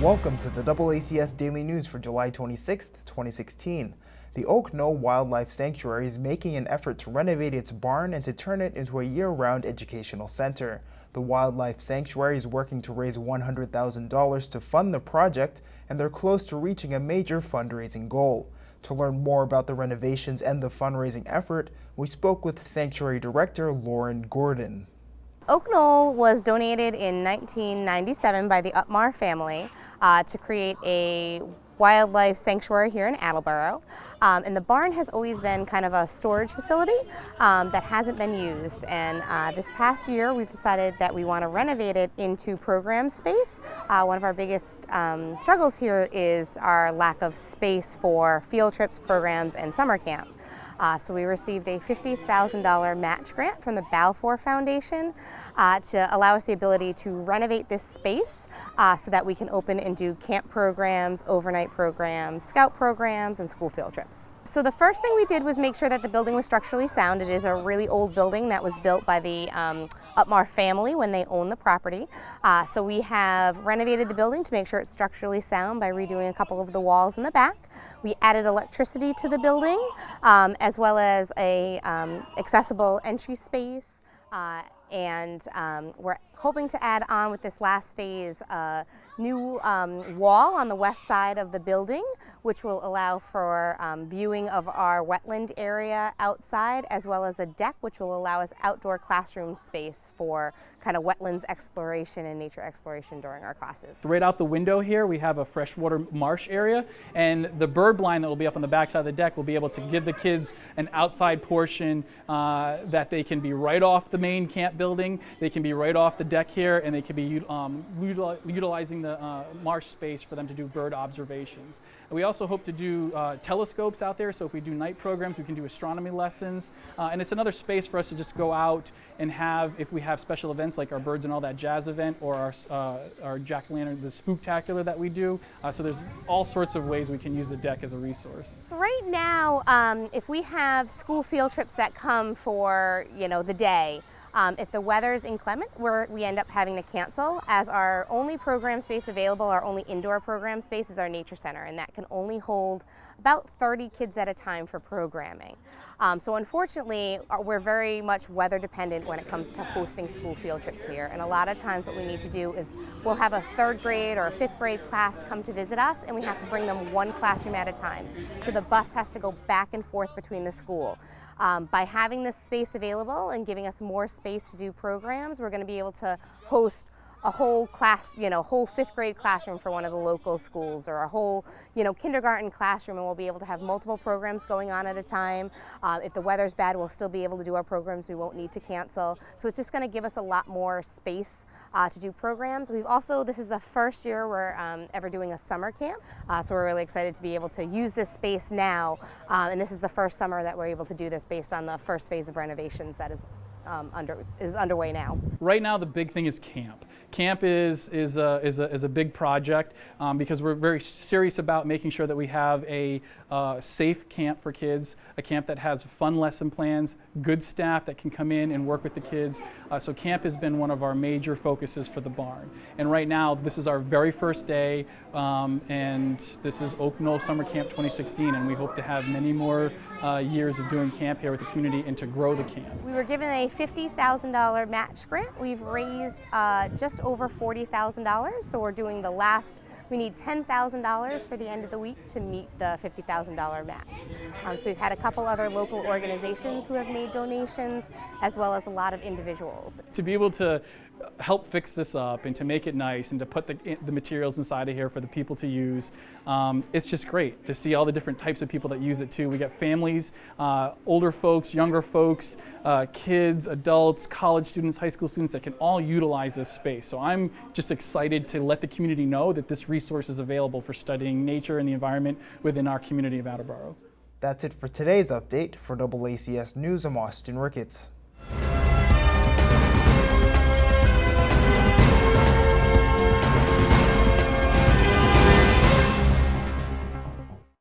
Welcome to the DoubleACS Daily News for July 26, 2016. The Oak Knoll Wildlife Sanctuary is making an effort to renovate its barn and to turn it into a year-round educational center. The Wildlife Sanctuary is working to raise $100,000 to fund the project, and they're close to reaching a major fundraising goal. To learn more about the renovations and the fundraising effort, we spoke with Sanctuary Director Lauren Gordon. Oak Knoll was donated in 1997 by the Upmar family to create a wildlife sanctuary here in Attleboro. And the barn has always been kind of a storage facility that hasn't been used. And this past year we've decided that we want to renovate it into program space. One of our biggest struggles here is our lack of space for field trips, programs, and summer camp. So we received a $50,000 match grant from the Balfour Foundation to allow us the ability to renovate this space so that we can open and do camp programs, overnight programs, scout programs, and school field trips. So the first thing we did was make sure that the building was structurally sound. It is a really old building that was built by the Upmar family when they owned the property. So we have renovated the building to make sure it's structurally sound by redoing a couple of the walls in the back. We added electricity to the building as well as a accessible entry space. And we're hoping to add on with this last phase a new wall on the west side of the building, which will allow for viewing of our wetland area outside, as well as a deck which will allow us outdoor classroom space for kind of wetlands exploration and nature exploration during our classes. Right out the window here we have a freshwater marsh area, and the bird blind that will be up on the back side of the deck will be able to give the kids an outside portion that they can be right off the main camp building, they can be right off the deck here, and they can be utilizing the marsh space for them to do bird observations. And we also hope to do telescopes out there, so if we do night programs we can do astronomy lessons, and it's another space for us to just go out and have, if we have special events like our Birds and All That Jazz event or our Jack-o'-lantern, the Spooktacular that we do. So there's all sorts of ways we can use the deck as a resource. So right now, if we have school field trips that come for, the day, if the weather's inclement, we end up having to cancel, as our only program space available, our only indoor program space is our nature center, and that can only hold about 30 kids at a time for programming. So unfortunately, we're very much weather dependent when it comes to hosting school field trips here. And a lot of times what we need to do is we'll have a 3rd grade or a 5th grade class come to visit us, and we have to bring them one classroom at a time. So the bus has to go back and forth between the school. By having this space available and giving us more space to do programs, we're going to be able to host a whole class, whole 5th grade classroom for one of the local schools, or a whole, kindergarten classroom, and we'll be able to have multiple programs going on at a time. If the weather's bad, we'll still be able to do our programs. We won't need to cancel. So it's just going to give us a lot more space to do programs. This is the first year we're ever doing a summer camp, so we're really excited to be able to use this space now, and this is the first summer that we're able to do this based on the first phase of renovations that is underway now. Right now the big thing is camp. Camp is a big project because we're very serious about making sure that we have a safe camp for kids, a camp that has fun lesson plans, good staff that can come in and work with the kids. So camp has been one of our major focuses for the barn. And right now this is our very first day, and this is Oak Knoll Summer Camp 2016, and we hope to have many more years of doing camp here with the community and to grow the camp. We were given a $50,000 match grant. We've raised just over $40,000, so we're doing we need $10,000 for the end of the week to meet the $50,000 match. So we've had a couple other local organizations who have made donations, as well as a lot of individuals. To be able to help fix this up and to make it nice and to put the materials inside of here for the people to use, it's just great to see all the different types of people that use it too. We got families, older folks, younger folks, kids, adults, college students, high school students that can all utilize this space. So I'm just excited to let the community know that this resource is available for studying nature and the environment within our community of Attleboro. That's it for today's update. For DoubleACS News, I'm Austin Ricketts.